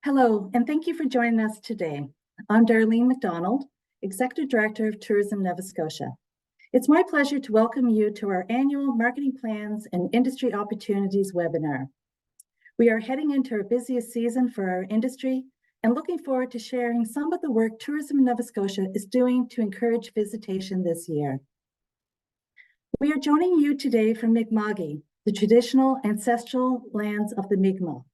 Hello, and thank you for joining us today. I'm Darlene McDonald, Executive Director of Tourism Nova Scotia. It's my pleasure to welcome you to our annual Marketing Plans and Industry Opportunities webinar. We are heading into our busiest season for our industry and looking forward to sharing some of the work Tourism Nova Scotia is doing to encourage visitation this year. We are joining you today from Mi'kma'ki, the traditional ancestral lands of the Mi'kmaq.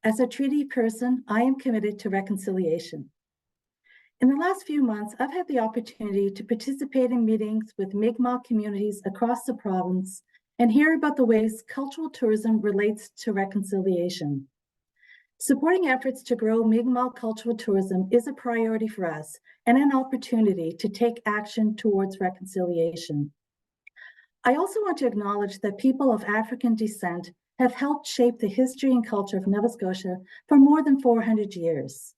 As a treaty person, I am committed to reconciliation. In the last few months, I've had the opportunity to participate in meetings with Mi'kmaq communities across the province and hear about the ways cultural tourism relates to reconciliation. Supporting efforts to grow Mi'kmaq cultural tourism is a priority for us and an opportunity to take action towards reconciliation. I also want to acknowledge that people of African descent have helped shape the history and culture of Nova Scotia for more than 400 years.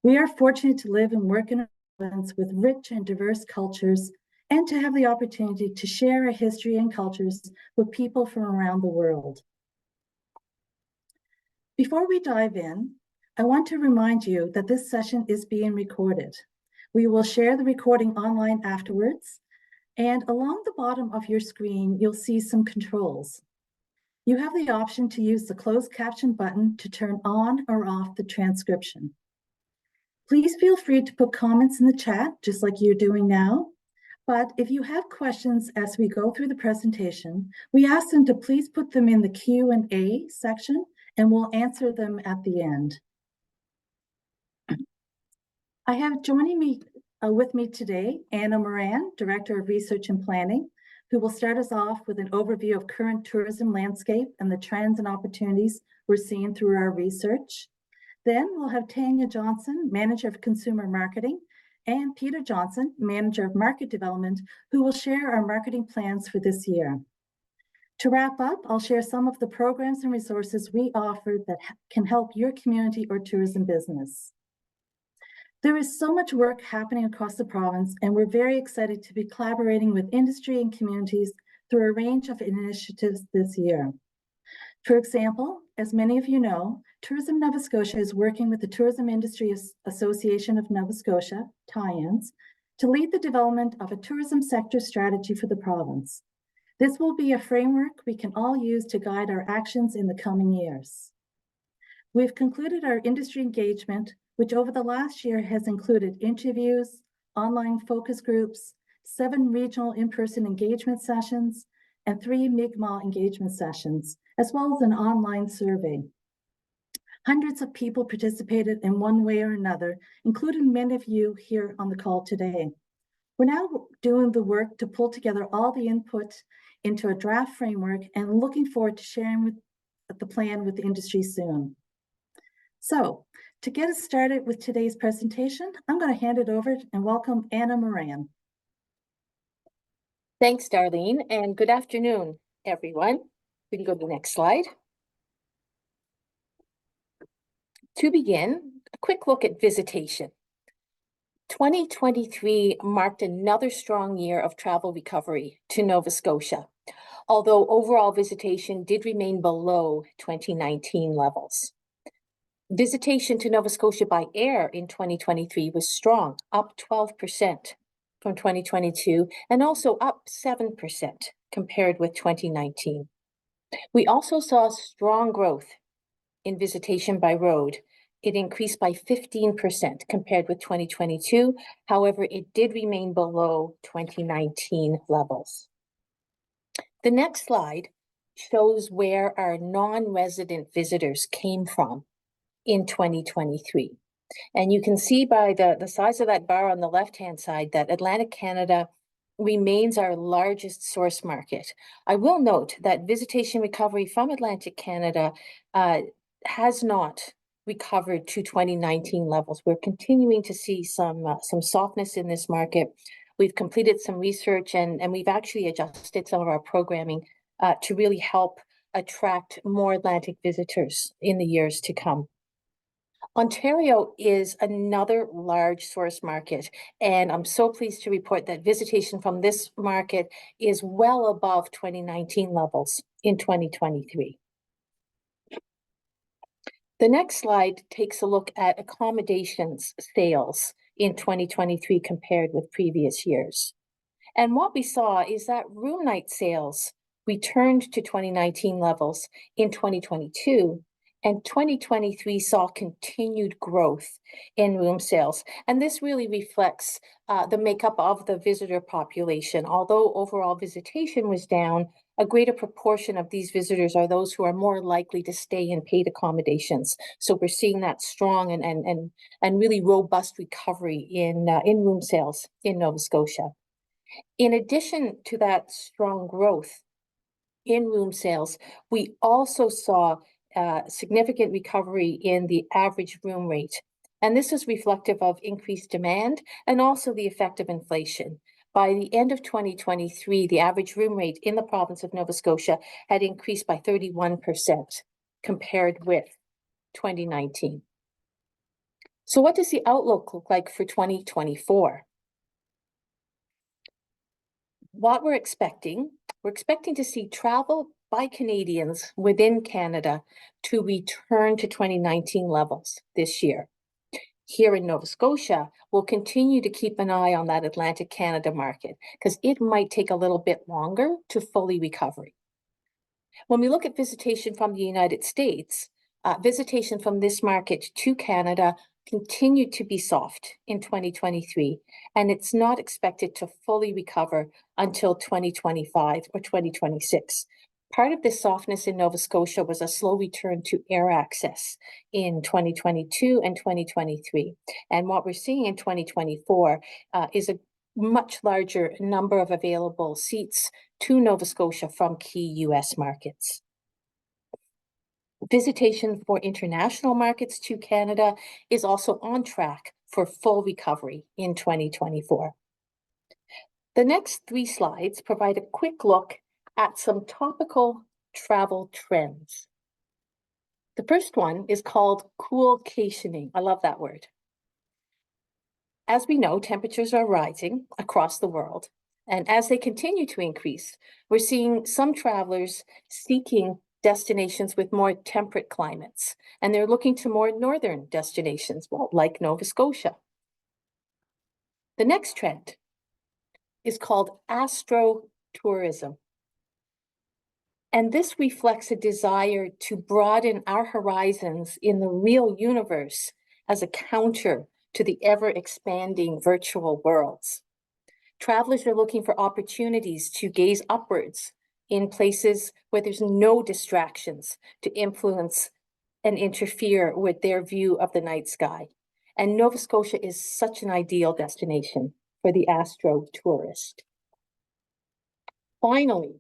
We are fortunate to live and work in a province with rich and diverse cultures and to have the opportunity to share our history and cultures with people from around the world. Before we dive in, I want to remind you that this session is being recorded. We will share the recording online afterwards, and along the bottom of your screen, you'll see some controls. You have the option to use the closed caption button to turn on or off the transcription. Please feel free to put comments in the chat, just like you're doing now. But if you have questions as we go through the presentation, we ask them to please put them in the Q&A section, and we'll answer them at the end. I have joining me with me today, Anna Moran, Director of Research and Planning, who will start us off with an overview of current tourism landscape and the trends and opportunities we're seeing through our research. Then we'll have Tanya Johnson, Manager of Consumer Marketing, and Peter Johnson, Manager of Market Development, who will share our marketing plans for this year. To wrap up, I'll share some of the programs and resources we offer that can help your community or tourism business. There is so much work happening across the province, and we're very excited to be collaborating with industry and communities through a range of initiatives this year. For example, as many of you know, Tourism Nova Scotia is working with the Tourism Industry Association of Nova Scotia, TIANS, to lead the development of a tourism sector strategy for the province. This will be a framework we can all use to guide our actions in the coming years. We've concluded our industry engagement, which over the last year has included interviews, online focus groups, 7 regional in-person engagement sessions, and 3 Mi'kmaq engagement sessions, as well as an online survey. Hundreds of people participated in one way or another, including many of you here on the call today. We're now doing the work to pull together all the input into a draft framework and looking forward to sharing the plan with the industry soon. So, to get us started with today's presentation, I'm going to hand it over and welcome Anna Moran. Thanks, Darlene, and good afternoon, everyone. We can go to the next slide. To begin, a quick look at visitation. 2023 marked another strong year of travel recovery to Nova Scotia, although overall visitation did remain below 2019 levels. Visitation to Nova Scotia by air in 2023 was strong, up 12% from 2022, and also up 7% compared with 2019. We also saw strong growth in visitation by road. It increased by 15% compared with 2022. However, it did remain below 2019 levels. The next slide shows where our non-resident visitors came from in 2023. And you can see by the size of that bar on the left-hand side that Atlantic Canada remains our largest source market. I will note that visitation recovery from Atlantic Canada has not recovered to 2019 levels. We're continuing to see some softness in this market. We've completed some research and we've actually adjusted some of our programming to really help attract more Atlantic visitors in the years to come. Ontario is another large source market, and I'm so pleased to report that visitation from this market is well above 2019 levels in 2023. The next slide takes a look at accommodations sales in 2023 compared with previous years. And what we saw is that room night sales returned to 2019 levels in 2022, and 2023 saw continued growth in room sales. And this really reflects the makeup of the visitor population. Although overall visitation was down, a greater proportion of these visitors are those who are more likely to stay in paid accommodations. So we're seeing that strong and really robust recovery in room sales in Nova Scotia. In addition to that strong growth in room sales, we also saw significant recovery in the average room rate. And this is reflective of increased demand and also the effect of inflation. By the end of 2023, the average room rate in the province of Nova Scotia had increased by 31% compared with 2019. So what does the outlook look like for 2024? What we're expecting to see travel by Canadians within Canada to return to 2019 levels this year. Here in Nova Scotia, we'll continue to keep an eye on that Atlantic Canada market because it might take a little bit longer to fully recover. When we look at visitation from the United States, visitation from this market to Canada continued to be soft in 2023, and it's not expected to fully recover until 2025 or 2026. Part of this softness in Nova Scotia was a slow return to air access in 2022 and 2023. And what we're seeing in 2024 is a much larger number of available seats to Nova Scotia from key US markets. Visitation for international markets to Canada is also on track for full recovery in 2024. The next 3 slides provide a quick look at some topical travel trends. The first one is called coolcationing. I love that word. As we know, temperatures are rising across the world, and as they continue to increase, we're seeing some travelers seeking destinations with more temperate climates, and they're looking to more northern destinations, well, like Nova Scotia. The next trend is called astrotourism. And this reflects a desire to broaden our horizons in the real universe as a counter to the ever-expanding virtual worlds. Travelers are looking for opportunities to gaze upwards in places where there's no distractions to influence and interfere with their view of the night sky. And Nova Scotia is such an ideal destination for the astrotourist. Finally,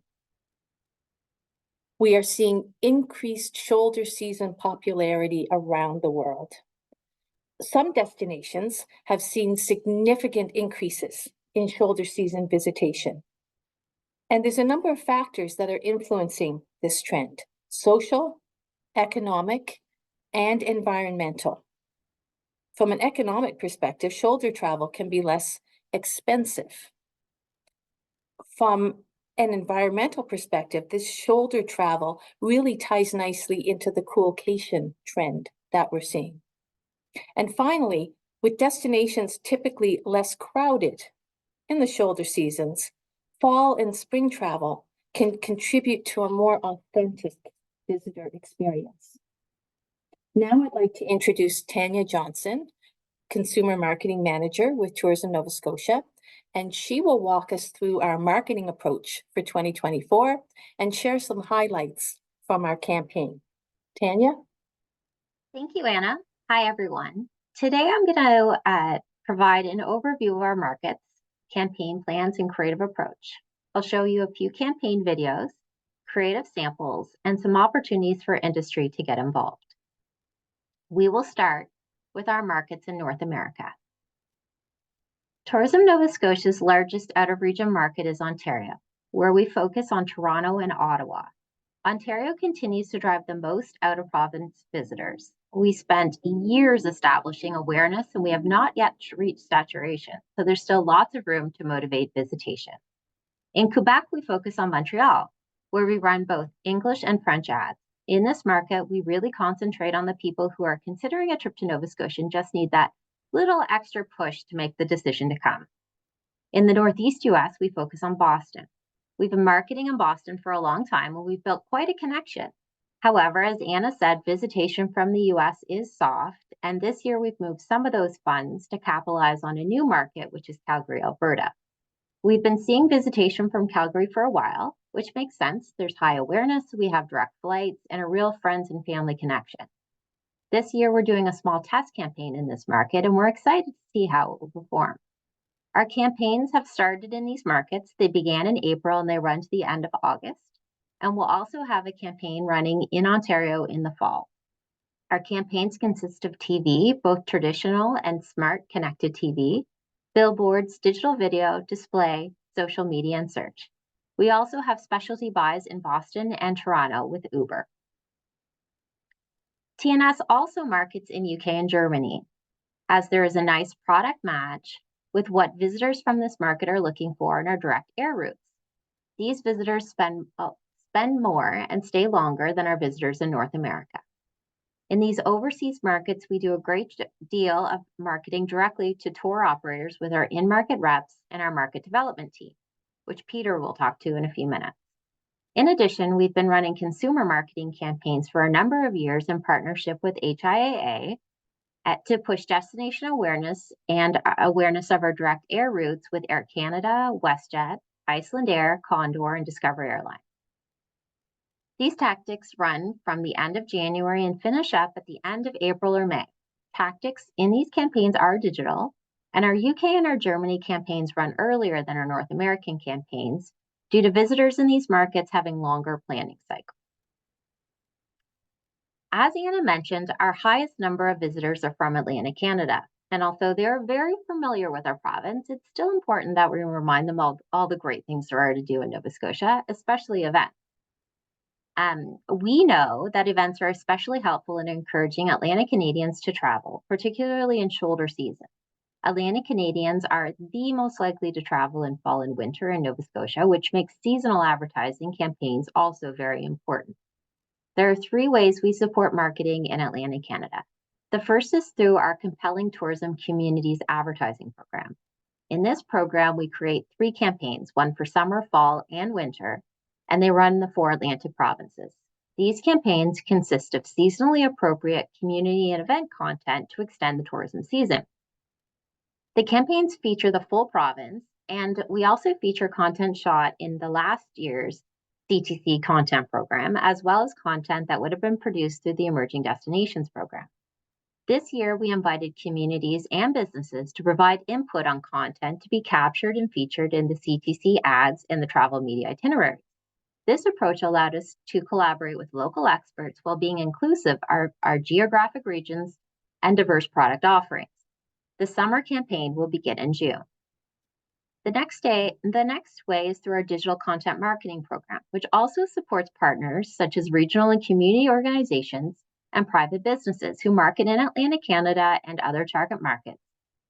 we are seeing increased shoulder season popularity around the world. Some destinations have seen significant increases in shoulder season visitation. And there's a number of factors that are influencing this trend: social, economic, and environmental. From an economic perspective, shoulder travel can be less expensive. From an environmental perspective, this shoulder travel really ties nicely into the coolcation trend that we're seeing. And finally, with destinations typically less crowded in the shoulder seasons, fall and spring travel can contribute to a more authentic visitor experience. Now I'd like to introduce Tanya Johnson, Consumer Marketing Manager with Tourism Nova Scotia, and she will walk us through our marketing approach for 2024 and share some highlights from our campaign. Tanya? Thank you, Anna. Hi, everyone. Today I'm going to provide an overview of our markets, campaign plans, and creative approach. I'll show you a few campaign videos, creative samples, and some opportunities for industry to get involved. We will start with our markets in North America. Tourism Nova Scotia's largest out-of-region market is Ontario, where we focus on Toronto and Ottawa. Ontario continues to drive the most out-of-province visitors. We spent years establishing awareness, and we have not yet reached saturation, so there's still lots of room to motivate visitation. In Quebec, we focus on Montreal, where we run both English and French ads. In this market, we really concentrate on the people who are considering a trip to Nova Scotia and just need that little extra push to make the decision to come. In the Northeast US, we focus on Boston. We've been marketing in Boston for a long time and we've built quite a connection. However, as Anna said, visitation from the US is soft, and this year we've moved some of those funds to capitalize on a new market, which is Calgary, Alberta. We've been seeing visitation from Calgary for a while, which makes sense. There's high awareness, we have direct flights, and a real friends and family connection. This year, we're doing a small test campaign in this market, and we're excited to see how it will perform. Our campaigns have started in these markets. They began in April and they run to the end of August. And we'll also have a campaign running in Ontario in the fall. Our campaigns consist of TV, both traditional and smart connected TV, billboards, digital video, display, social media, and search. We also have specialty buys in Boston and Toronto with Uber. TNS also markets in UK and Germany, as there is a nice product match with what visitors from this market are looking for in our direct air routes. These visitors spend more and stay longer than our visitors in North America. In these overseas markets, we do a great deal of marketing directly to tour operators with our in-market reps and our market development team, which Peter will talk to in a few minutes. In addition, we've been running consumer marketing campaigns for a number of years in partnership with HIAA to push destination awareness and awareness of our direct air routes with Air Canada, WestJet, Icelandair, Condor, and Discover Airlines. These tactics run from the end of January and finish up at the end of April or May. Tactics in these campaigns are digital, and our UK and our Germany campaigns run earlier than our North American campaigns due to visitors in these markets having longer planning cycles. As Anna mentioned, our highest number of visitors are from Atlantic Canada, and although they're very familiar with our province, it's still important that we remind them of all the great things there are to do in Nova Scotia, especially events. We know that events are especially helpful in encouraging Atlantic Canadians to travel, particularly in shoulder season. Atlantic Canadians are the most likely to travel in fall and winter in Nova Scotia, which makes seasonal advertising campaigns also very important. There are 3 ways we support marketing in Atlantic Canada. The first is through our Compelling Tourism Communities advertising program. In this program, we create 3 campaigns, one for summer, fall, and winter, and they run the 4 Atlantic provinces. These campaigns consist of seasonally appropriate community and event content to extend the tourism season. The campaigns feature the full province, and we also feature content shot in the last year's CTC content program, as well as content that would have been produced through the Emerging Destinations program. This year, we invited communities and businesses to provide input on content to be captured and featured in the CTC ads and the travel media itineraries. This approach allowed us to collaborate with local experts while being inclusive of our geographic regions and diverse product offerings. The summer campaign will begin in June. The next way is through our digital content marketing program, which also supports partners such as regional and community organizations and private businesses who market in Atlantic Canada and other target markets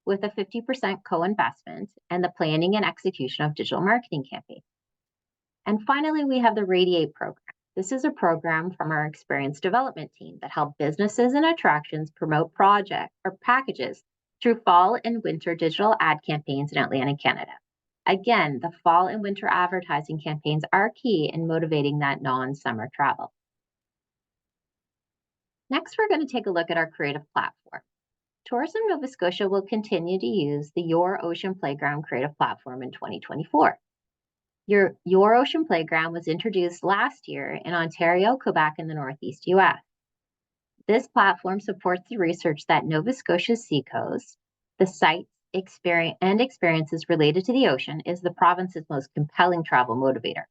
with a 50% co-investment and the planning and execution of digital marketing campaigns. And finally, we have the Radiate program. This is a program from our experienced development team that help businesses and attractions promote projects or packages through fall and winter digital ad campaigns in Atlantic Canada. Again, the fall and winter advertising campaigns are key in motivating that non-summer travel. Next, we're going to take a look at our creative platform. Tourism Nova Scotia will continue to use the Your Ocean Playground creative platform in 2024. Your Ocean Playground was introduced last year in Ontario, Quebec, and the Northeast US. This platform supports the research that Nova Scotia's seacoast, the sites, experiences related to the ocean, is the province's most compelling travel motivator.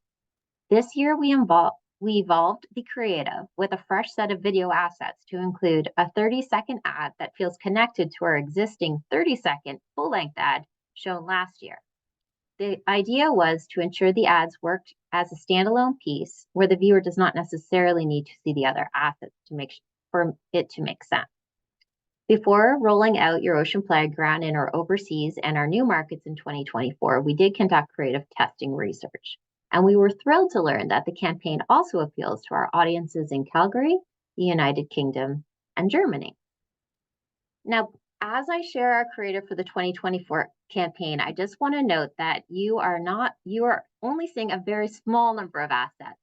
This year, we evolved the creative with a fresh set of video assets to include a 30-second ad that feels connected to our existing 30-second full-length ad shown last year. The idea was to ensure the ads worked as a standalone piece where the viewer does not necessarily need to see the other assets for it to make sense. Before rolling out Your Ocean Playground in our overseas and our new markets in 2024, we did conduct creative testing research. And we were thrilled to learn that the campaign also appeals to our audiences in Calgary, the United Kingdom, and Germany. Now, as I share our creative for the 2024 campaign, I just want to note that you are only seeing a very small number of assets.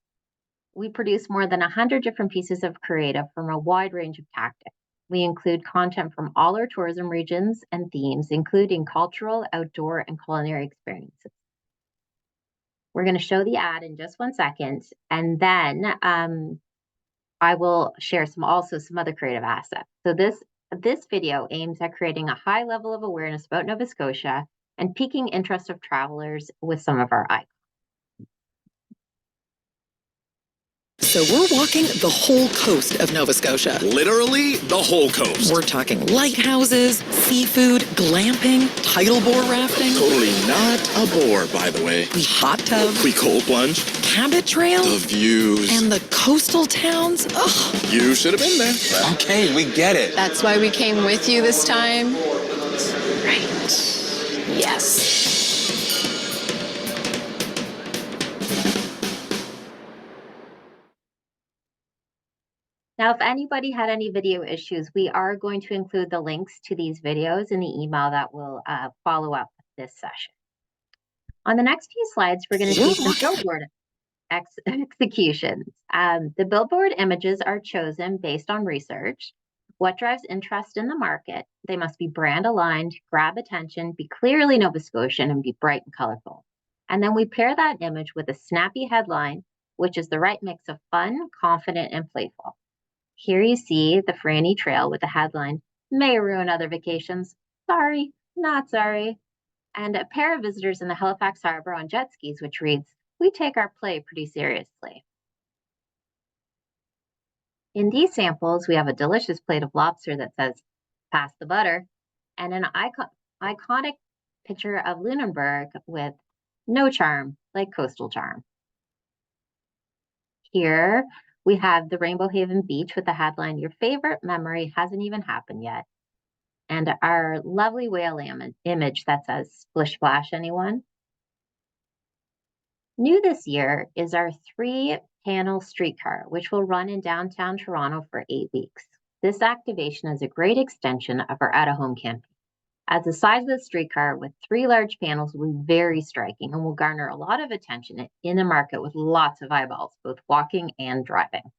We produce more than 100 different pieces of creative from a wide range of tactics. We include content from all our tourism regions and themes, including cultural, outdoor, and culinary experiences. We're going to show the ad in just 1 second, and then I will share some other creative assets. So this video aims at creating a high level of awareness about Nova Scotia and piquing interest of travelers with some of our icons. So we're walking the whole coast of Nova Scotia. Literally the whole coast. We're talking lighthouses, seafood, glamping, tidal bore rafting. Totally not a bore, by the way. The hot tub. We cold plunge. Cabot trail. The views. And the coastal towns. Ugh. You should have been there. Okay, we get it. That's why we came with you this time? Right. Yes. Now, if anybody had any video issues, we are going to include the links to these videos in the email that will follow up this session. On the next few slides, we're going to see some billboard executions. The billboard images are chosen based on research. What drives interest in the market? They must be brand aligned, grab attention, be clearly Nova Scotian, and be bright and colorful. And then we pair that image with a snappy headline, which is the right mix of fun, confident, and playful. Here you see the Franny Trail with the headline, "May ruin other vacations. Sorry, not sorry." And a pair of visitors in the Halifax Harbor on jet skis, which reads, "We take our play pretty seriously." In these samples, we have a delicious plate of lobster that says, "Pass the butter," and an iconic picture of Lunenburg with "No charm like coastal charm." Here, we have the Rainbow Haven Beach with the headline, "Your favorite memory hasn't even happened yet." And our lovely whale image that says, "Splish splash, anyone?" New this year is our 3-panel streetcar, which will run in downtown Toronto for 8 weeks. This activation is a great extension of our out-of-home campaign, as the size of the streetcar with 3 large panels will be very striking and will garner a lot of attention in a market with lots of eyeballs, both walking and driving.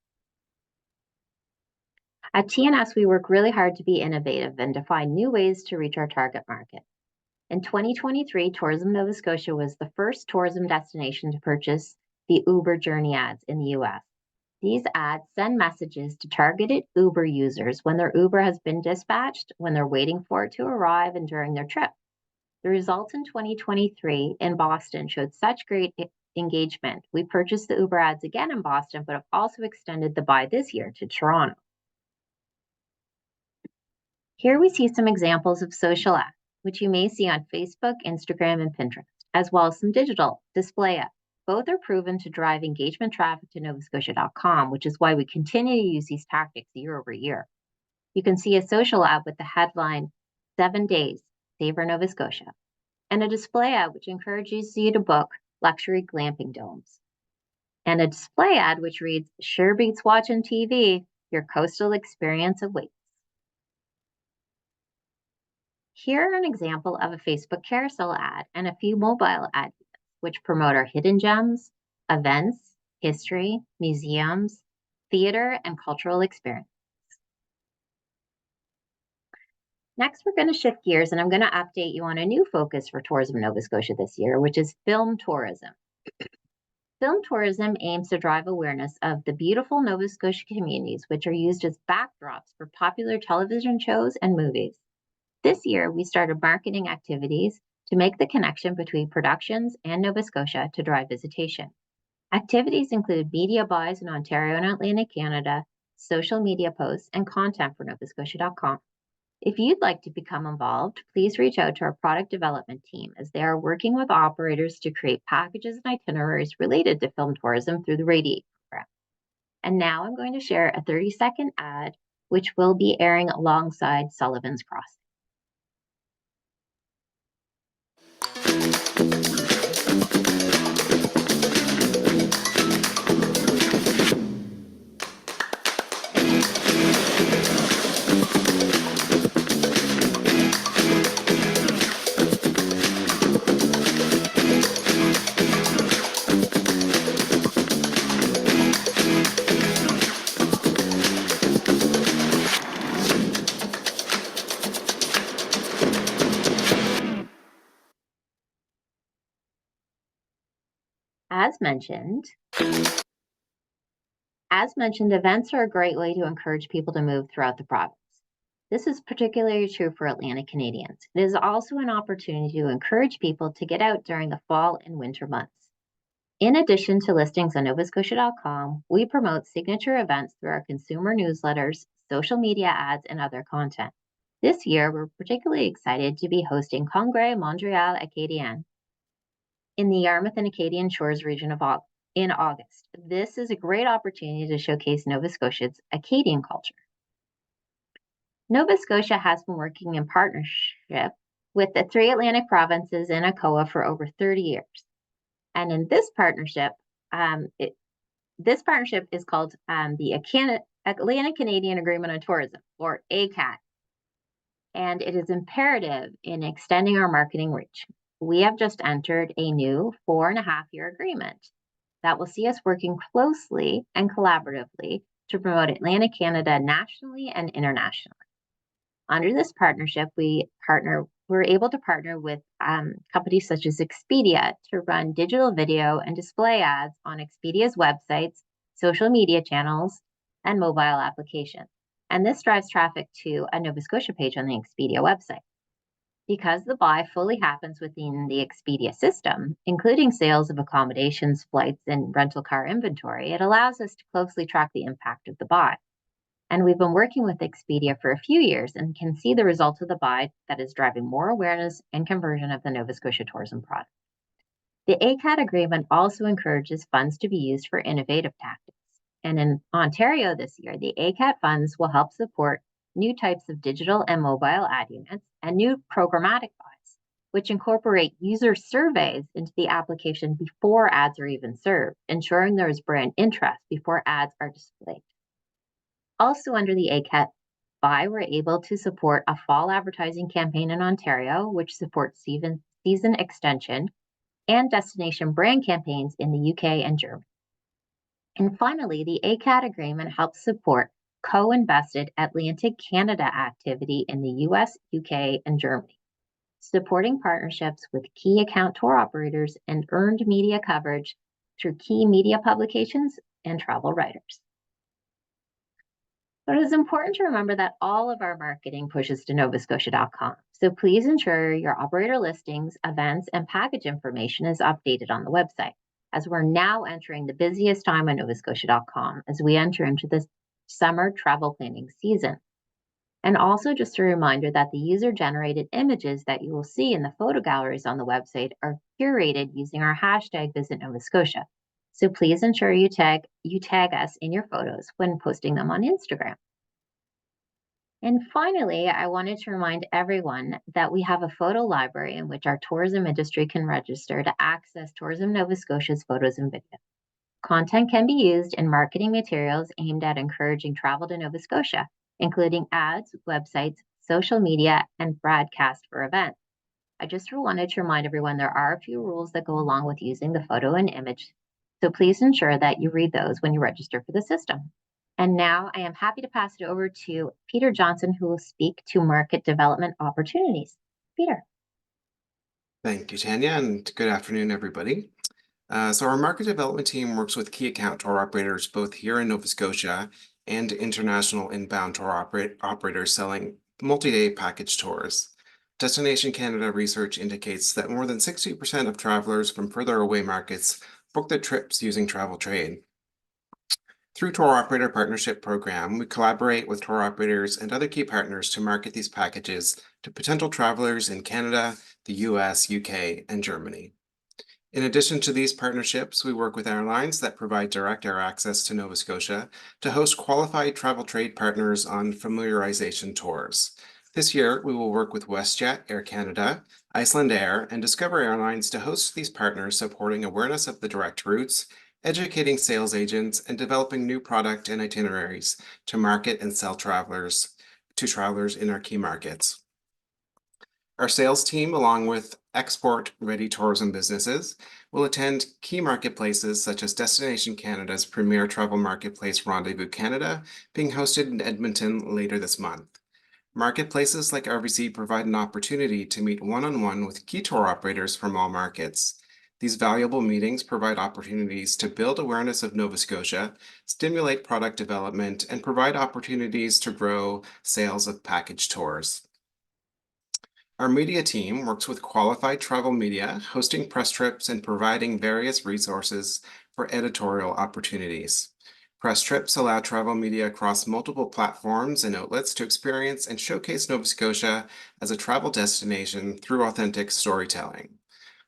At TNS, we work really hard to be innovative and to find new ways to reach our target market. In 2023, Tourism Nova Scotia was the first tourism destination to purchase the Uber Journey ads in the US. These ads send messages to targeted Uber users when their Uber has been dispatched, when they're waiting for it to arrive, and during their trip. The results in 2023 in Boston showed such great engagement. We purchased the Uber ads again in Boston, but have also extended the buy this year to Toronto. Here we see some examples of social ads, which you may see on Facebook, Instagram, and Pinterest, as well as some digital display ads. Both are proven to drive engagement traffic to novascotia.com, which is why we continue to use these tactics year over year. You can see a social ad with the headline, 7 days, Savor Nova Scotia, and a display ad which encourages you to book luxury glamping domes, and a display ad which reads, "Sure beats watching TV, your coastal experience awaits." Here an example of a Facebook carousel ad and a few mobile ads which promote our hidden gems, events, history, museums, theater, and cultural experiences. Next, we're going to shift gears and I'm going to update you on a new focus for Tourism Nova Scotia this year, which is film tourism. Film tourism aims to drive awareness of the beautiful Nova Scotia communities, which are used as backdrops for popular television shows and movies. This year, we started marketing activities to make the connection between productions and Nova Scotia to drive visitation. Activities include media buys in Ontario and Atlantic Canada, social media posts, and content for novascotia.com. If you'd like to become involved, please reach out to our product development team as they are working with operators to create packages and itineraries related to film tourism through the Radiate program. And now I'm going to share a 30-second ad, which will be airing alongside Sullivan's Crossing. As mentioned, events are a great way to encourage people to move throughout the province. This is particularly true for Atlantic Canadians. It is also an opportunity to encourage people to get out during the fall and winter months. In addition to listings on novascotia.com, we promote signature events through our consumer newsletters, social media ads, and other content. This year, we're particularly excited to be hosting Congrès Montréal Acadien in the Yarmouth and Acadian Shores region in August. This is a great opportunity to showcase Nova Scotia's Acadian culture. Nova Scotia has been working in partnership with the 3 Atlantic provinces and ACOA for over 30 years. And in this partnership, is called the Atlantic Canadian Agreement on Tourism, or ACAT. And it is imperative in extending our marketing reach. We have just entered a new 4.5-year agreement that will see us working closely and collaboratively to promote Atlantic Canada nationally and internationally. Under this partnership, we're able to partner with companies such as Expedia to run digital video and display ads on Expedia's websites, social media channels, and mobile applications. And this drives traffic to a Nova Scotia page on the Expedia website. Because the buy fully happens within the Expedia system, including sales of accommodations, flights, and rental car inventory, it allows us to closely track the impact of the buy. And we've been working with Expedia for a few years and can see the results of the buy that is driving more awareness and conversion of the Nova Scotia tourism product. The ACAT agreement also encourages funds to be used for innovative tactics. And in Ontario this year, the ACAT funds will help support new types of digital and mobile ad units and new programmatic buys, which incorporate user surveys into the application before ads are even served, ensuring there is brand interest before ads are displayed. Also under the ACAT buy, we're able to support a fall advertising campaign in Ontario, which supports season extension and destination brand campaigns in the UK and Germany. And finally, the ACAT agreement helps support co-invested Atlantic Canada activity in the US, UK, and Germany, supporting partnerships with key account tour operators and earned media coverage through key media publications and travel writers. But it is important to remember that all of our marketing pushes to novascotia.com. So please ensure your operator listings, events, and package information is updated on the website, as we're now entering the busiest time on novascotia.com as we enter into this summer travel planning season. And also just a reminder that the user-generated images that you will see in the photo galleries on the website are curated using our hashtag Visit Nova Scotia. So please ensure you tag us in your photos when posting them on Instagram. And finally, I wanted to remind everyone that we have a photo library in which our tourism industry can register to access Tourism Nova Scotia's photos and videos. Content can be used in marketing materials aimed at encouraging travel to Nova Scotia, including ads, websites, social media, and broadcast for events. I just wanted to remind everyone there are a few rules that go along with using the photo and image, so please ensure that you read those when you register for the system. And now I am happy to pass it over to Peter Johnson, who will speak to market development opportunities. Peter. Thank you, Tanya, and good afternoon, everybody. So our market development team works with key account tour operators both here in Nova Scotia and international inbound tour operators selling multi-day package tours. Destination Canada research indicates that more than 60% of travelers from further away markets book their trips using Travel Trade. Through Tour Operator Partnership Program, we collaborate with tour operators and other key partners to market these packages to potential travelers in Canada, the US, UK, and Germany. In addition to these partnerships, we work with airlines that provide direct air access to Nova Scotia to host qualified travel trade partners on familiarization tours. This year, we will work with WestJet, Air Canada, Iceland Air, and Discover Airlines to host these partners, supporting awareness of the direct routes, educating sales agents, and developing new product and itineraries to market and sell travelers in our key markets. Our sales team, along with export-ready tourism businesses, will attend key marketplaces such as Destination Canada's premier travel marketplace, Rendezvous Canada, being hosted in Edmonton later this month. Marketplaces like RVC provide an opportunity to meet one-on-one with key tour operators from all markets. These valuable meetings provide opportunities to build awareness of Nova Scotia, stimulate product development, and provide opportunities to grow sales of package tours. Our media team works with qualified travel media, hosting press trips and providing various resources for editorial opportunities. Press trips allow travel media across multiple platforms and outlets to experience and showcase Nova Scotia as a travel destination through authentic storytelling.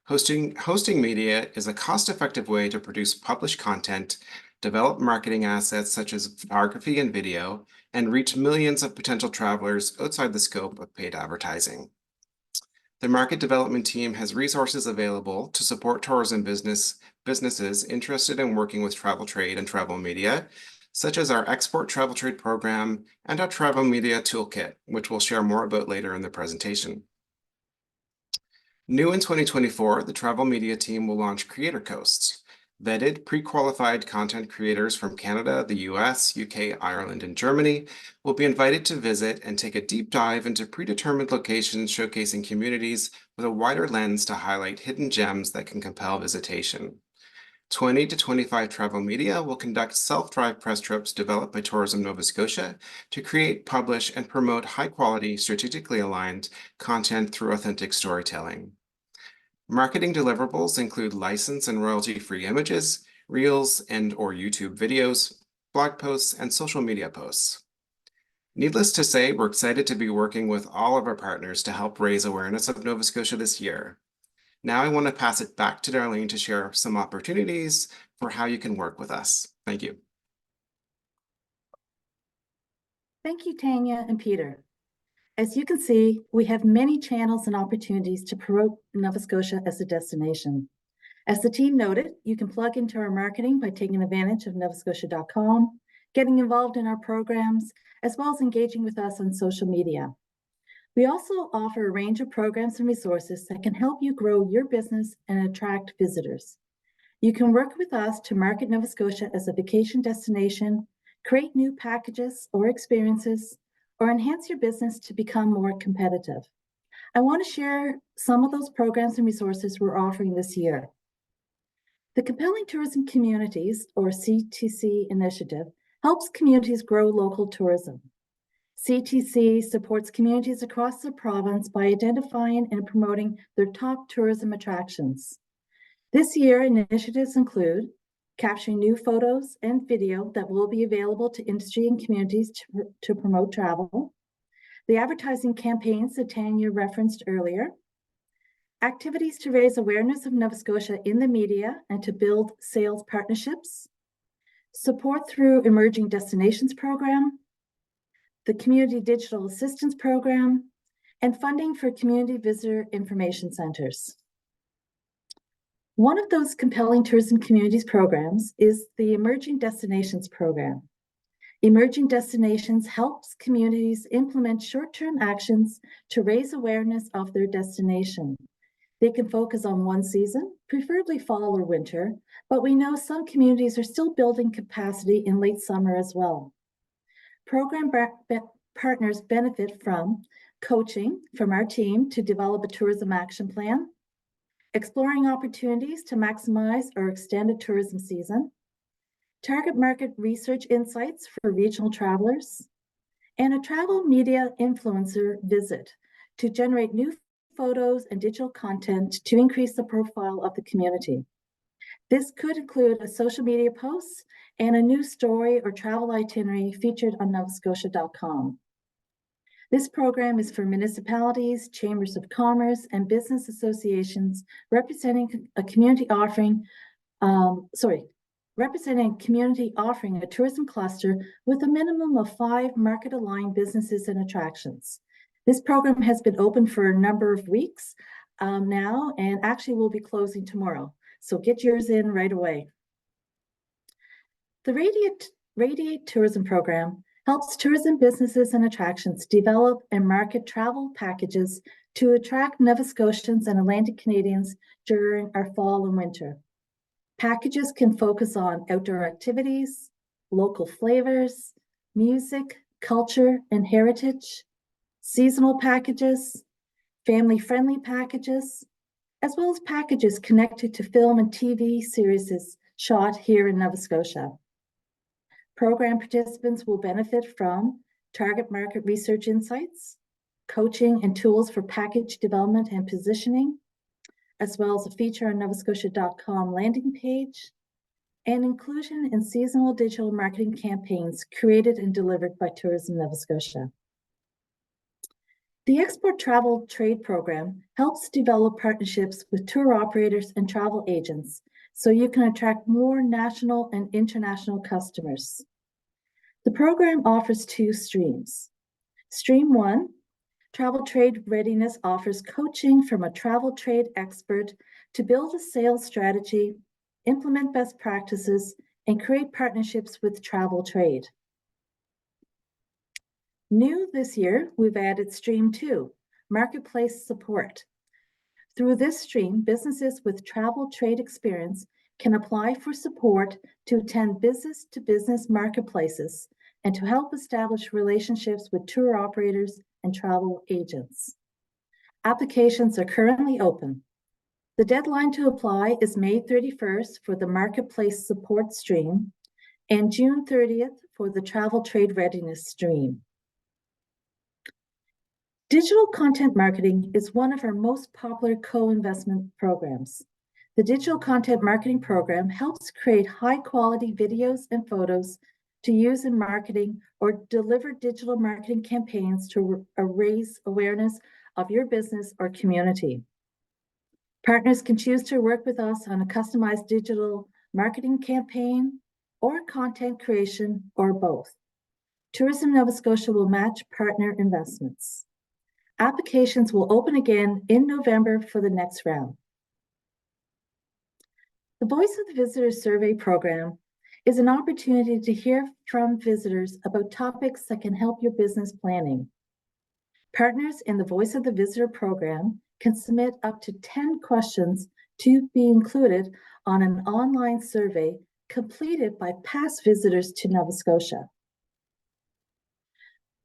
Hosting media is a cost-effective way to produce published content, develop marketing assets such as photography and video, and reach millions of potential travelers outside the scope of paid advertising. The market development team has resources available to support tourism businesses interested in working with travel trade and travel media, such as our Export Travel Trade Program and our Travel Media Toolkit, which we'll share more about later in the presentation. New in 2024, the travel media team will launch Creator Coasts. Vetted, pre-qualified content creators from Canada, the US, UK, Ireland, and Germany will be invited to visit and take a deep dive into predetermined locations showcasing communities with a wider lens to highlight hidden gems that can compel visitation. 20 to 25 travel media will conduct self-drive press trips developed by Tourism Nova Scotia to create, publish, and promote high-quality, strategically aligned content through authentic storytelling. Marketing deliverables include license and royalty-free images, reels and/or YouTube videos, blog posts, and social media posts. Needless to say, we're excited to be working with all of our partners to help raise awareness of Nova Scotia this year. Now I want to pass it back to Darlene to share some opportunities for how you can work with us. Thank you. Thank you, Tanya and Peter. As you can see, we have many channels and opportunities to promote Nova Scotia as a destination. As the team noted, you can plug into our marketing by taking advantage of novascotia.com, getting involved in our programs, as well as engaging with us on social media. We also offer a range of programs and resources that can help you grow your business and attract visitors. You can work with us to market Nova Scotia as a vacation destination, create new packages or experiences, or enhance your business to become more competitive. I want to share some of those programs and resources we're offering this year. The Compelling Tourism Communities, or CTC initiative, helps communities grow local tourism. CTC supports communities across the province by identifying and promoting their top tourism attractions. This year, initiatives include capturing new photos and video that will be available to industry and communities to promote travel, the advertising campaigns that Tanya referenced earlier, activities to raise awareness of Nova Scotia in the media and to build sales partnerships, support through Emerging Destinations Program, the Community Digital Assistance Program, and funding for community visitor information centers. One of those Compelling Tourism Communities programs is the Emerging Destinations Program. Emerging Destinations helps communities implement short-term actions to raise awareness of their destination. They can focus on one season, preferably fall or winter, but we know some communities are still building capacity in late summer as well. Program partners benefit from coaching from our team to develop a tourism action plan, exploring opportunities to maximize or extend a tourism season, target market research insights for regional travelers, and a travel media influencer visit to generate new photos and digital content to increase the profile of the community. This could include a social media post and a new story or travel itinerary featured on novascotia.com. This program is for municipalities, chambers of commerce, and business associations representing a community offering a tourism cluster with a minimum of 5 market-aligned businesses and attractions. This program has been open for a number of weeks now, and actually will be closing tomorrow. So get yours in right away. The Radiate Tourism Program helps tourism businesses and attractions develop and market travel packages to attract Nova Scotians and Atlantic Canadians during our fall and winter. Packages can focus on outdoor activities, local flavors, music, culture, and heritage, seasonal packages, family-friendly packages, as well as packages connected to film and TV series shot here in Nova Scotia. Program participants will benefit from target market research insights, coaching and tools for package development and positioning, as well as a feature on novascotia.com landing page, and inclusion in seasonal digital marketing campaigns created and delivered by Tourism Nova Scotia. The Export Travel Trade Program helps develop partnerships with tour operators and travel agents so you can attract more national and international customers. The program offers 2 streams. Stream 1, Travel Trade Readiness, offers coaching from a travel trade expert to build a sales strategy, implement best practices, and create partnerships with travel trade. New this year, we've added Stream 2, Marketplace Support. Through this stream, businesses with travel trade experience can apply for support to attend business-to-business marketplaces and to help establish relationships with tour operators and travel agents. Applications are currently open. The deadline to apply is May 31st for the Marketplace Support stream and June 30th for the Travel Trade Readiness stream. Digital content marketing is one of our most popular co-investment programs. The Digital Content Marketing Program helps create high-quality videos and photos to use in marketing or deliver digital marketing campaigns to raise awareness of your business or community. Partners can choose to work with us on a customized digital marketing campaign or content creation or both. Tourism Nova Scotia will match partner investments. Applications will open again in November for the next round. The Voice of the Visitor Survey program is an opportunity to hear from visitors about topics that can help your business planning. Partners in the Voice of the Visitor program can submit up to 10 questions to be included on an online survey completed by past visitors to Nova Scotia.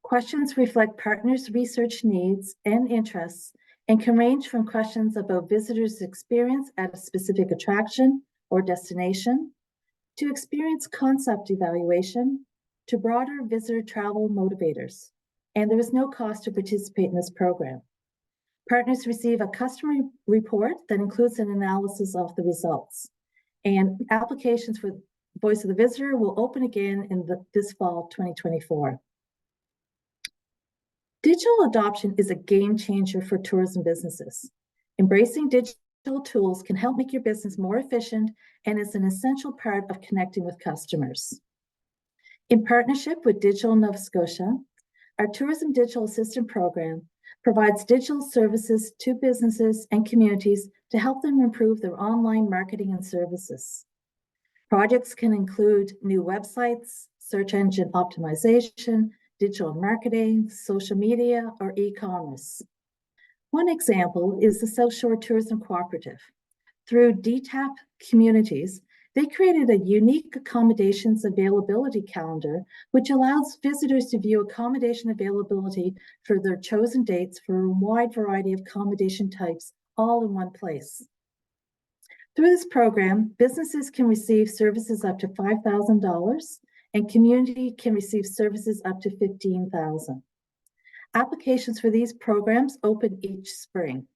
Questions reflect partners' research needs and interests and can range from questions about visitors' experience at a specific attraction or destination, to experience concept evaluation, to broader visitor travel motivators. And there is no cost to participate in this program. Partners receive a customer report that includes an analysis of the results. And applications for Voice of the Visitor will open again in this fall 2024. Digital adoption is a game changer for tourism businesses. Embracing digital tools can help make your business more efficient and is an essential part of connecting with customers. In partnership with Digital Nova Scotia, our Tourism Digital Assistant Program provides digital services to businesses and communities to help them improve their online marketing and services. Projects can include new websites, search engine optimization, digital marketing, social media, or e-commerce. One example is the South Shore Tourism Cooperative. Through DTAP Communities, they created a unique accommodations availability calendar, which allows visitors to view accommodation availability for their chosen dates for a wide variety of accommodation types, all in one place. Through this program, businesses can receive services up to $5,000, and community can receive services up to $15,000. Applications for these programs open each spring.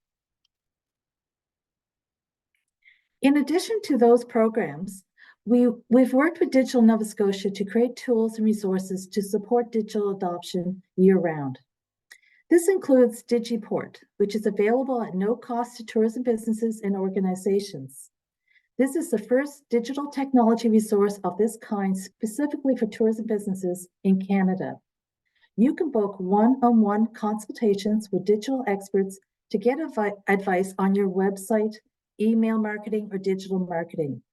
In addition to those programs, we've worked with Digital Nova Scotia to create tools and resources to support digital adoption year-round. This includes DigiPort, which is available at no cost to tourism businesses and organizations. This is the first digital technology resource of this kind specifically for tourism businesses in Canada. You can book one-on-one consultations with digital experts to get advice on your website, email marketing, or digital marketing.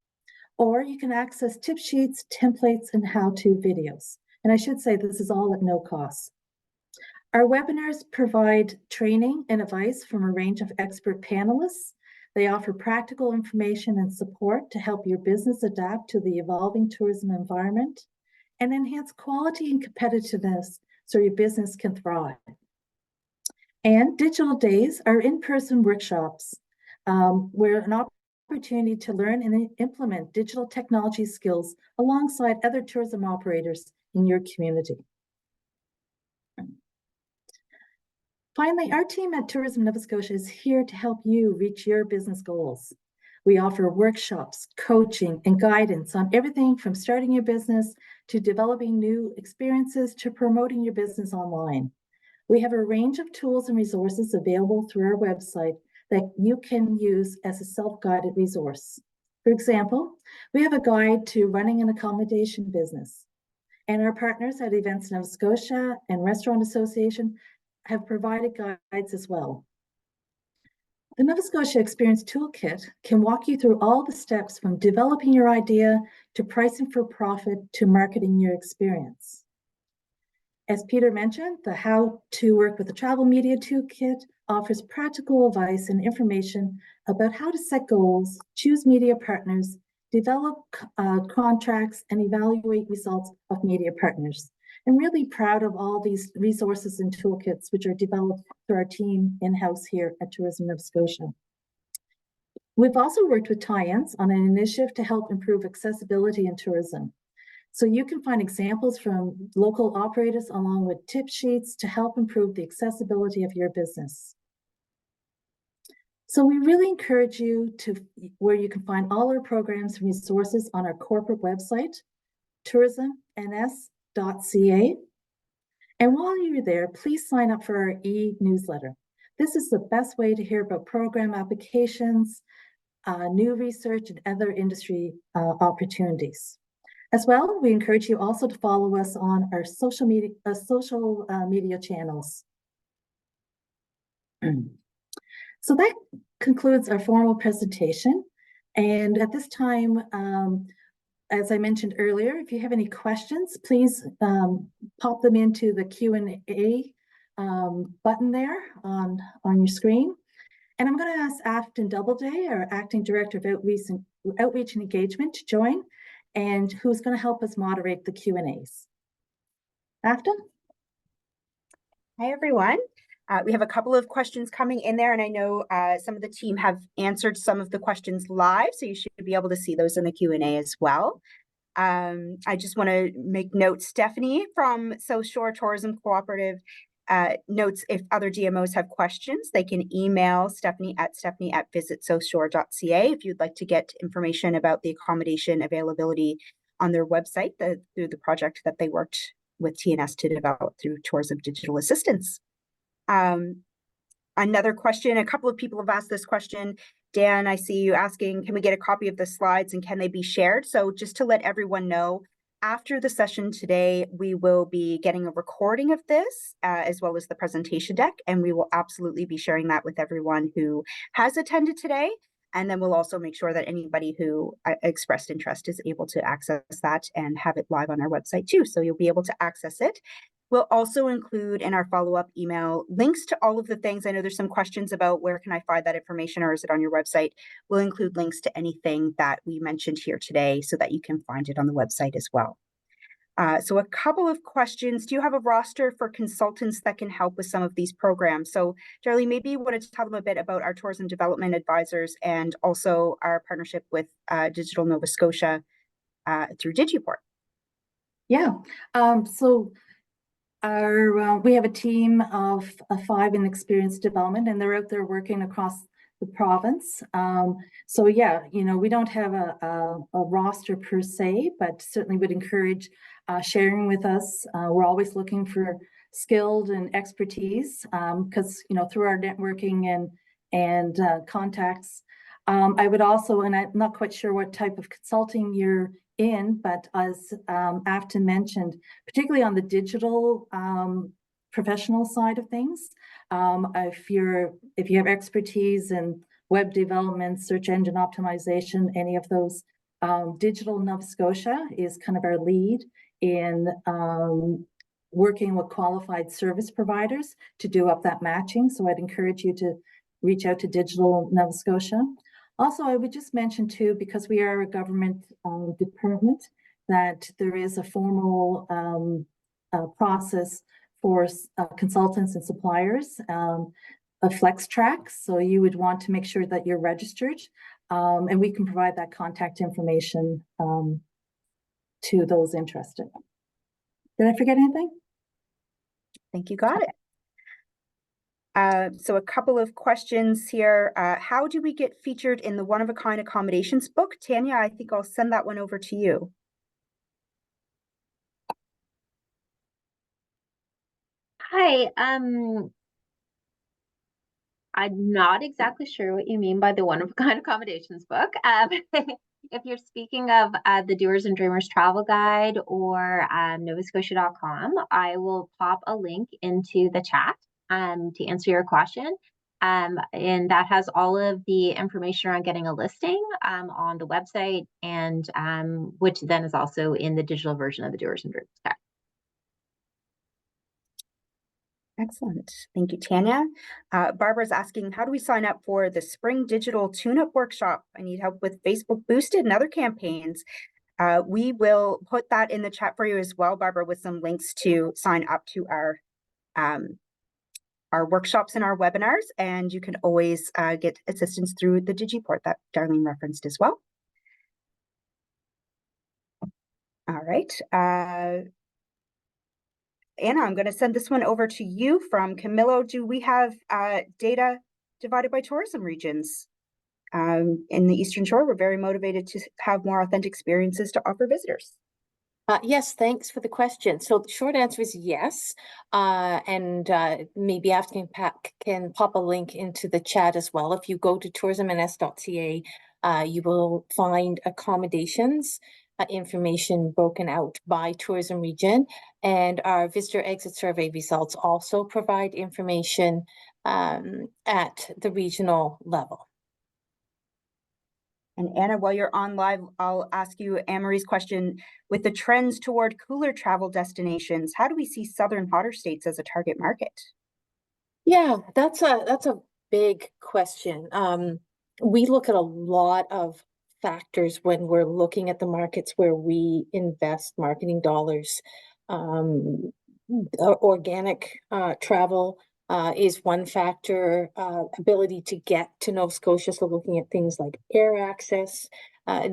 Or you can access tip sheets, templates, and how-to videos. And I should say this is all at no cost. Our webinars provide training and advice from a range of expert panelists. They offer practical information and support to help your business adapt to the evolving tourism environment and enhance quality and competitiveness so your business can thrive. And digital days are in-person workshops We're an opportunity to learn and implement digital technology skills alongside other tourism operators in your community. Finally, our team at Tourism Nova Scotia is here to help you reach your business goals. We offer workshops, coaching, and guidance on everything from starting your business to developing new experiences to promoting your business online. We have a range of tools and resources available through our website that you can use as a self-guided resource. For example, we have a guide to running an accommodation business, and our partners at Events Nova Scotia and Restaurant Association have provided guides as well. The Nova Scotia Experience Toolkit can walk you through all the steps from developing your idea to pricing for profit to marketing your experience. As Peter mentioned, the How to Work with the Travel Media Toolkit offers practical advice and information about how to set goals, choose media partners, develop contracts, and evaluate results of media partners. I'm really proud of all these resources and toolkits which are developed through our team in-house here at Tourism Nova Scotia. We've also worked with tie-ins on an initiative to help improve accessibility in tourism. So you can find examples from local operators along with tip sheets to help improve the accessibility of your business. So we really encourage you to where you can find all our programs and resources on our corporate website, tourismns.ca. And while you're there, please sign up for our e-newsletter. This is the best way to hear about program applications, new research, and other industry opportunities. As well, we encourage you also to follow us on our social media channels. So that concludes our formal presentation. And at this time, as I mentioned earlier, if you have any questions, please pop them into the Q&A button there on your screen. And I'm going to ask Afton Doubleday, our Acting Director of Outreach and Engagement, to join, and who's going to help us moderate the Q&As. Afton? Hi, everyone. We have a couple of questions coming in there, and I know some of the team have answered some of the questions live, so you should be able to see those in the Q&A as well. I just want to make note, Stephanie from South Shore Tourism Cooperative notes if other DMOs have questions, they can email Stephanie at visitsouthshore.ca if you'd like to get information about the accommodation availability on their website through the project that they worked with TNS to develop through Tourism Digital Assistance. Another question, a couple of people have asked this question. Dan, I see you asking, can we get a copy of the slides and can they be shared? So just to let everyone know, after the session today, we will be getting a recording of this as well as the presentation deck, and we will absolutely be sharing that with everyone who has attended today. And then we'll also make sure that anybody who expressed interest is able to access that and have it live on our website too. So you'll be able to access it. We'll also include in our follow-up email links to all of the things. I know there's some questions about where can I find that information, or is it on your website? We'll include links to anything that we mentioned here today so that you can find it on the website as well. So a couple of questions. Do you have a roster for consultants that can help with some of these programs? So Charlie, maybe you wanted to tell them a bit about our tourism development advisors and also our partnership with Digital Nova Scotia through Digiport. Yeah, so we have a team of 5 in experience development, and they're out there working across the province. So yeah, you know, we don't have a roster per se, but certainly would encourage sharing with us. We're always looking for skilled and expertise because, you know, through our networking and contacts. I would also, and I'm not quite sure what type of consulting you're in, but as Afton mentioned, particularly on the digital professional side of things, if you have expertise in web development, search engine optimization, any of those, Digital Nova Scotia is kind of our lead in working with qualified service providers to do up that matching. So I'd encourage you to reach out to Digital Nova Scotia. Also, I would just mention too, because we are a government department, that there is a formal process for consultants and suppliers. a flex track. So you would want to make sure that you're registered, and we can provide that contact information to those interested. Did I forget anything? I think you got it. So a couple of questions here. How do we get featured in the one-of-a-kind accommodations book? Tanya, I think I'll send that one over to you. Hi, I'm not exactly sure what you mean by the one-of-a-kind accommodations book. If you're speaking of the Doers and Dreamers Travel Guide or novascotia.com, I will pop a link into the chat to answer your question. And that has all of the information around getting a listing on the website, and which then is also in the digital version of the Doers and Dreamers Guide. Excellent. Thank you, Tanya. Barbara's asking, how do we sign up for the Spring Digital Tune-Up Workshop? I need help with Facebook Boosted and other campaigns. We will put that in the chat for you as well, Barbara, with some links to sign up to our workshops and our webinars, and you can always get assistance through the Digiport that Darlene referenced as well. All right. Anna, I'm going to send this one over to you from Camillo. Do we have data divided by tourism regions? In the Eastern Shore, we're very motivated to have more authentic experiences to offer visitors. Yes, thanks for the question. So the short answer is yes. And maybe after Pat can pop a link into the chat as well. If you go to tourismns.ca, you will find accommodations information broken out by tourism region, and our visitor exit survey results also provide information at the regional level. And Anna, while you're on live, I'll ask you Anne-Marie's question. With the trends toward cooler travel destinations, how do we see southern hotter states as a target market? Yeah, that's a big question. We look at a lot of factors when we're looking at the markets where we invest marketing dollars. Organic travel is one factor, ability to get to Nova Scotia. So looking at things like air access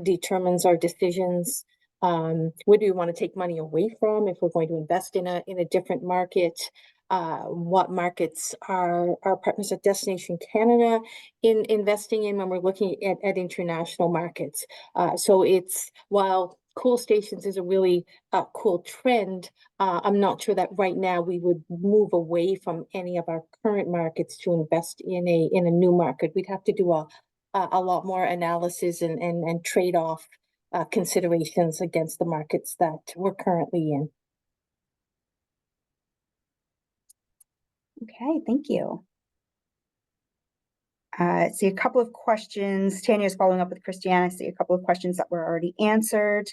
determines our decisions. Where do we want to take money away from if we're going to invest in a different market? What markets are our partners at Destination Canada investing in when we're looking at international markets? So it's, while cool stations is a really cool trend, I'm not sure that right now we would move away from any of our current markets to invest in a new market. We'd have to do a lot more analysis and trade-off considerations against the markets that we're currently in. Okay, thank you. See a couple of questions. Tanya is following up with Christiana. See a couple of questions that were already answered.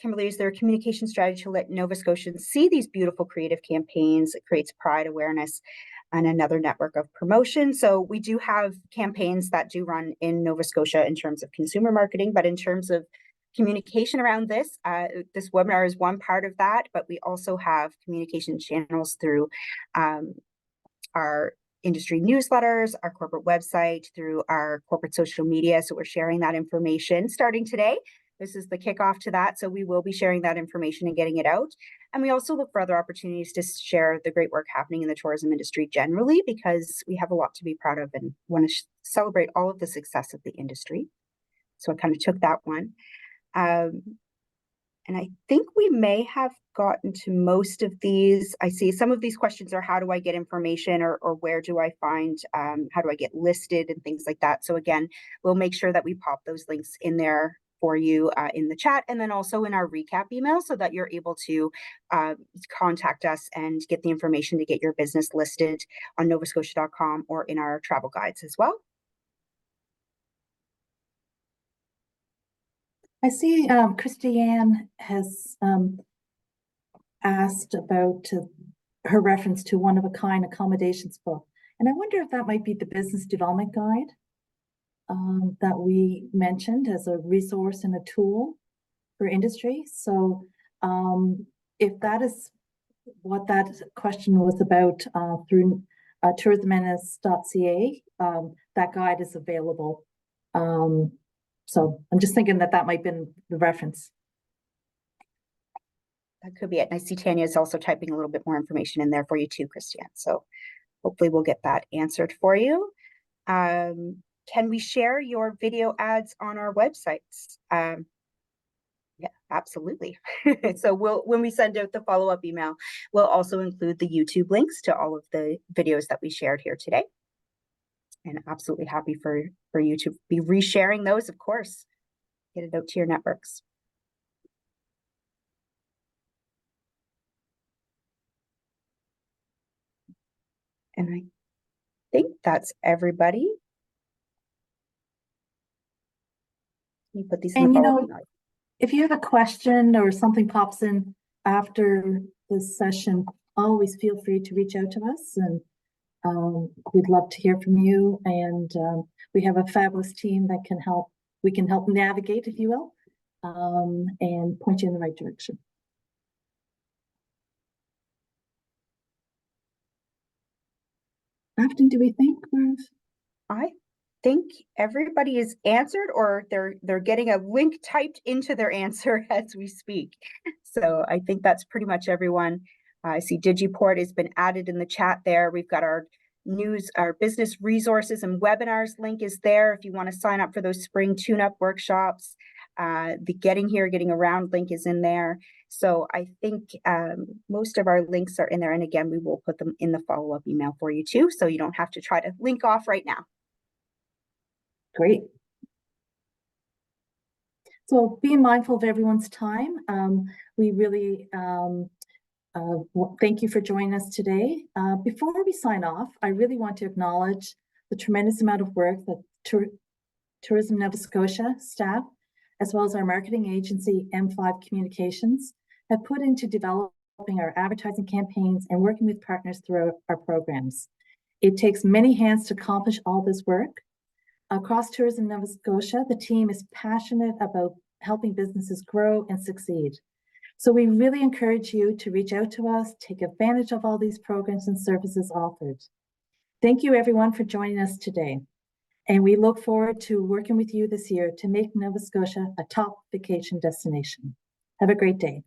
Kimberly, is there a communication strategy to let Nova Scotians see these beautiful creative campaigns? It creates pride, awareness, and another network of promotion. So we do have campaigns that do run in Nova Scotia in terms of consumer marketing, but in terms of communication around this, this webinar is one part of that, but we also have communication channels through our industry newsletters, our corporate website, through our corporate social media. So we're sharing that information starting today. This is the kickoff to that. So we will be sharing that information and getting it out. And we also look for other opportunities to share the great work happening in the tourism industry generally, because we have a lot to be proud of and want to celebrate all of the success of the industry. So I kind of took that one. And I think we may have gotten to most of these. I see some of these questions are, how do I get information, or where do I find, how do I get listed and things like that. So again, we'll make sure that we pop those links in there for you in the chat, and then also in our recap email, so that you're able to contact us and get the information to get your business listed on novascotia.com or in our travel guides as well. I see Christiane has asked about her reference to one-of-a-kind accommodations book. And I wonder if that might be the business development guide that we mentioned as a resource and a tool for industry. So if that is what that question was about through tourismns.ca. That guide is available. So I'm just thinking that might be the reference. That could be it. And I see Tanya is also typing a little bit more information in there for you too, Christiane. So hopefully we'll get that answered for you. Can we share your video ads on our websites? Yeah, absolutely. So when we send out the follow-up email, we'll also include the YouTube links to all of the videos that we shared here today. And absolutely happy for you to be resharing those, of course. Get it out to your networks. And I think that's everybody. You put these in And the you follow-up know, email. if you have a question or something pops in after this session, always feel free to reach out to us, and we'd love to hear from you. And we have a fabulous team that can help. We can help navigate, if you will, and point you in the right direction. Afton, do we think I think everybody is answered, or they're getting a link typed into their answer as we speak. So I think that's pretty much everyone. I see Digiport has been added in the chat there. We've got our news, our business resources and webinars link is there if you want to sign up for those spring tune-up workshops. The Getting Here, Getting Around link is in there. So I think most of our links are in there. And again, we will put them in the follow-up email for you too, so you don't have to try to link off right now. great? So being mindful of everyone's time, we really thank you for joining us today. Before we sign off, I really want to acknowledge the tremendous amount of work that Tourism Nova Scotia staff, as well as our marketing agency, M5 Communications, have put into developing our advertising campaigns and working with partners through our programs. It takes many hands to accomplish all this work. Across Tourism Nova Scotia, the team is passionate about helping businesses grow and succeed. So we really encourage you to reach out to us, take advantage of all these programs and services offered. Thank you everyone for joining us today. And we look forward to working with you this year to make Nova Scotia a top vacation destination. Have a great day.